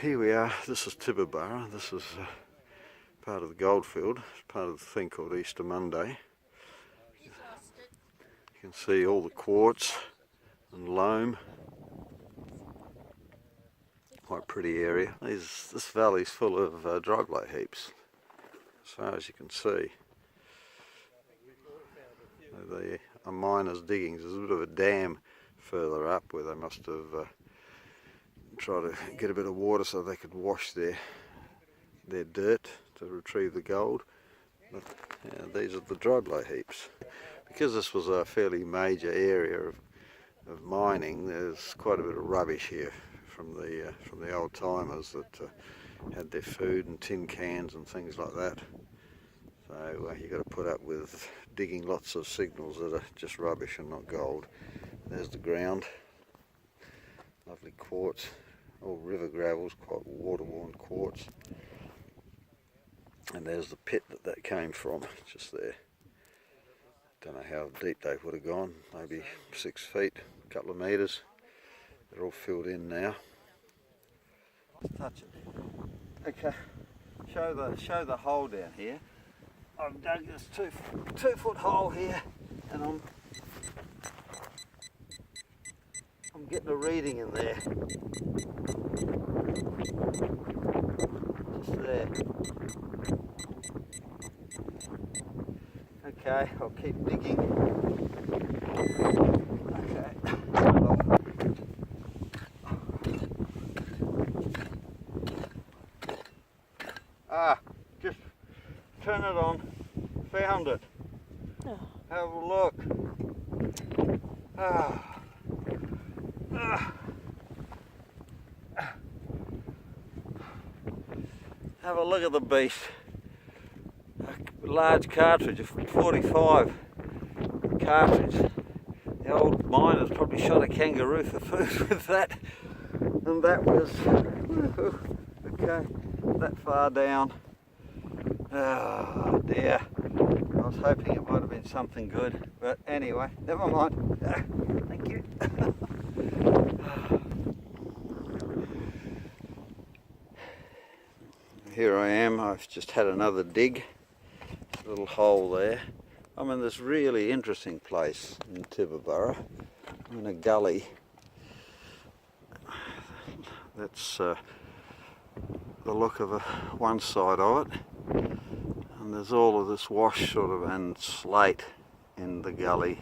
Here we are. This is Tibooburra. This is part of the goldfield. It's part of the thing called Easter Monday. You can see all the quartz and loam. Quite pretty area. This valley's full of dry clay heaps, as far as you can see. The miners' diggings. There's a bit of a dam further up where they must have tried to get a bit of water so they could wash their dirt to retrieve the gold. But these are the dry clay heaps. Because this was a fairly major area of mining, there's quite a bit of rubbish here from the old timers that had their food and tin cans and things like that. So you've got to put up with digging lots of signals that are just rubbish and not gold. There's the ground, lovely quartz, all river gravels, quite water-worn quartz. And there's the pit that came from, just there. Don't know how deep they would have gone, maybe 6 feet, a couple of metres. They're all filled in now. Touch it. Okay, show the hole down here. I've dug this two foot hole here, and I'm getting a reading in there. Just there. Okay, I'll keep digging. Okay. Just turn it on. Found it. Oh. Have a look. Have a look at the beast. A large cartridge, a 45 cartridge. The old miners probably shot a kangaroo for food with that. And that was, okay, that far down. Oh dear. I was hoping it might have been something good, but anyway, never mind. Thank you. Here I am. I've just had another dig. A little hole there. I'm in this really interesting place in Tibooburra. I'm in a gully. That's the look of one side of it. And there's all of this wash sort of and slate in the gully,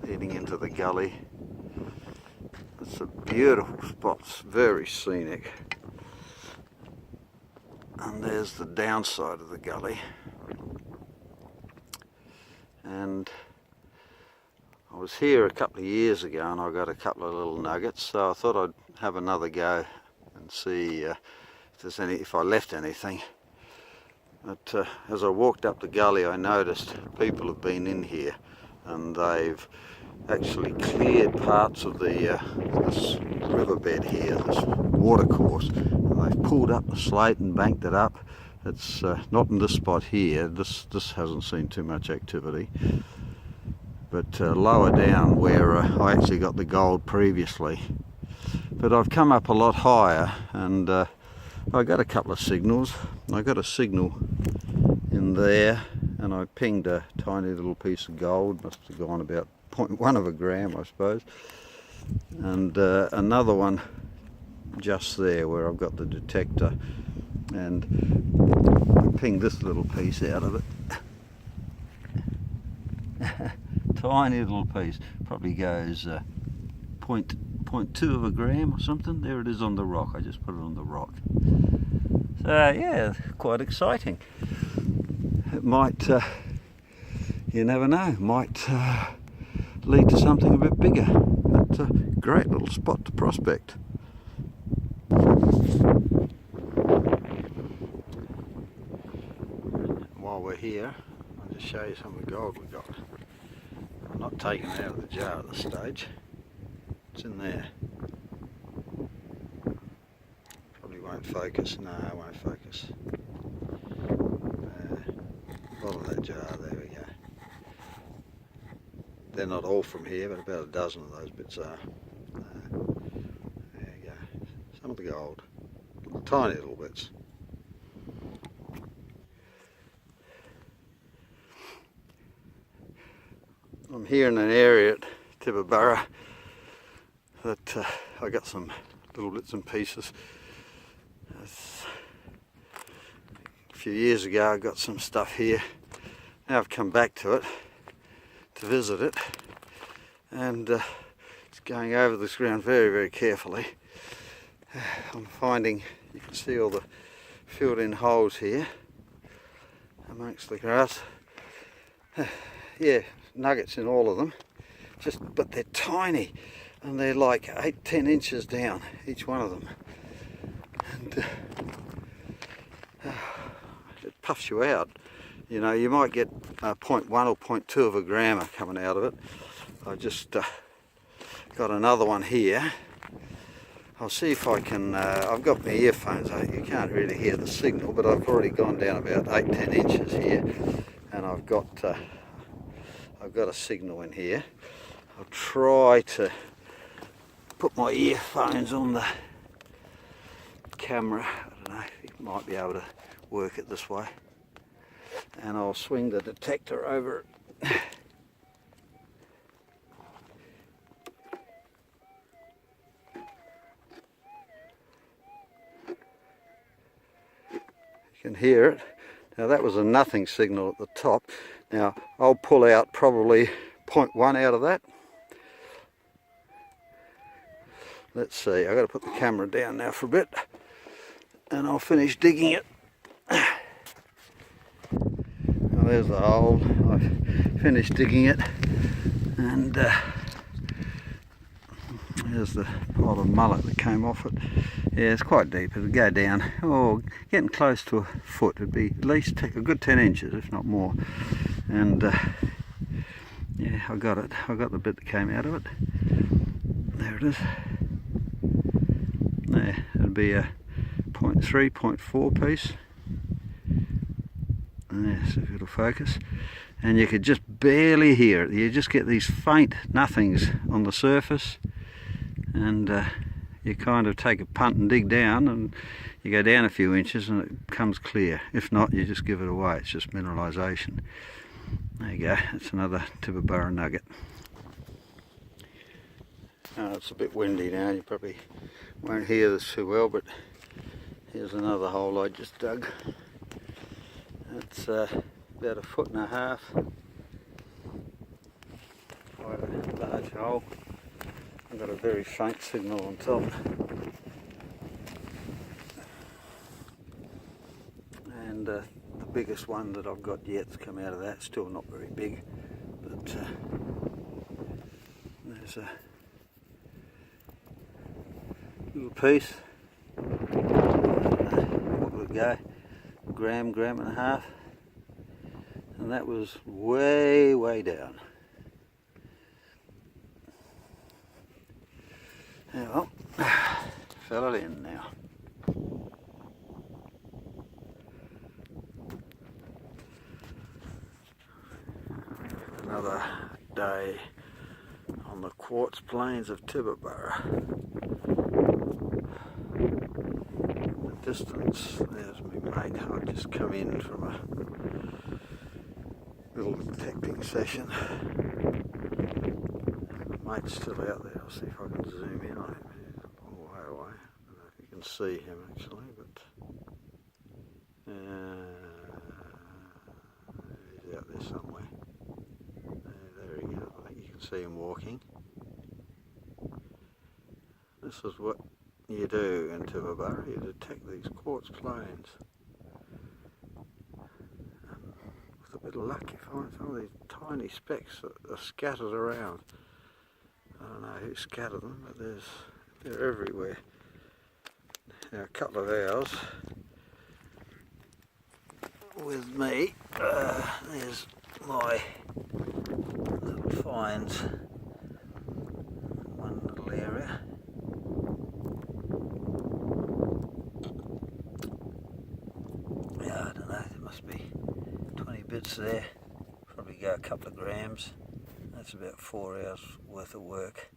leading into the gully. It's a beautiful spot, it's very scenic. And there's the downside of the gully. And I was here a couple of years ago and I got a couple of little nuggets, so I thought I'd have another go and see if I left anything. But as I walked up the gully, I noticed people have been in here and they've actually cleared parts of this riverbed here, this watercourse, and they've pulled up the slate and banked it up. It's not in this spot here. This hasn't seen too much activity, but lower down where I actually got the gold previously. But I've come up a lot higher and I got a couple of signals. I got a signal in there and I pinged a tiny little piece of gold, must have gone about 0.1 of a gram I suppose, and another one just there where I've got the detector, and I pinged this little piece out of it. Tiny little piece, probably goes 0.2 of a gram or something. There it is on the rock. I just put it on the rock. So yeah, quite exciting. It might, you never know, might lead to something a bit bigger. It's a great little spot to prospect. While we're here, I'll just show you some of the gold we got. I'm not taking it out of the jar at this stage. It's in there. Probably won't focus. No, it won't focus. Bottom of that jar, there we go. They're not all from here, but about a dozen of those bits are. There you go. Some of the gold. tiny little bits. I'm here in an area at Tibooburra that I got some little bits and pieces. A few years ago I got some stuff here. Now I've come back to it to visit it, and it's going over this ground very, very carefully. I'm finding, you can see all the filled in holes here amongst the grass. Yeah, nuggets in all of them, but they're tiny, and they're like 8-10 inches down, each one of them, and it puffs you out. You know, you might get 0.1 or 0.2 of a gram coming out of it. I just got another one here. I'll see if I can, I've got my earphones out, you can't really hear the signal, but I've already gone down about 8-10 inches here, and I've got a signal in here. I'll try to put my earphones on the camera. I don't know, you might be able to work it this way. And I'll swing the detector over it. You can hear it. Now that was a nothing signal at the top. Now I'll pull out probably 0.1 out of that. Let's see, I've got to put the camera down now for a bit, and I'll finish digging it. Now there's the hole. I've finished digging it, and there's the pile of mullet that came off it. Yeah, it's quite deep. It'll go down, getting close to a foot. It'd be at least a good 10 inches, if not more. And yeah, I got it. I got the bit that came out of it. There it is. There, it'll be a 0.3, 0.4 piece. There, so if it'll focus. And you could just barely hear it. You just get these faint nothings on the surface, and you kind of take a punt and dig down, and you go down a few inches and it comes clear. If not, you just give it away. It's just mineralisation. There you go. That's another Tibooburra nugget. It's a bit windy now. You probably won't hear this too well, but here's another hole I just dug. It's about 1.5 foot. Quite a large hole. I've got a very faint signal on top. And the biggest one that I've got yet's come out of that. Still not very big, but there's a little piece. What would it go? Gram and a half. And that was way down. Yeah, well, fell it in now. Another day on the quartz plains of Tibooburra. In the distance, there's my mate. I've just come in from a little detecting session. My mate's still out there. I'll see if I can zoom in on him. He's a long way away. I don't know if you can see him actually, but he's out there somewhere. There he goes. I think you can see him walking. This is what you do in Tibooburra. You detect these quartz plains. With a bit of luck you find some of these tiny specks that are scattered around. I don't know who scattered them, but they're everywhere. Now a couple of hours with me. There's my little finds. One little area. Yeah, I don't know, there must be 20 bits there. Probably go a couple of grams. That's about 4 hours worth of work.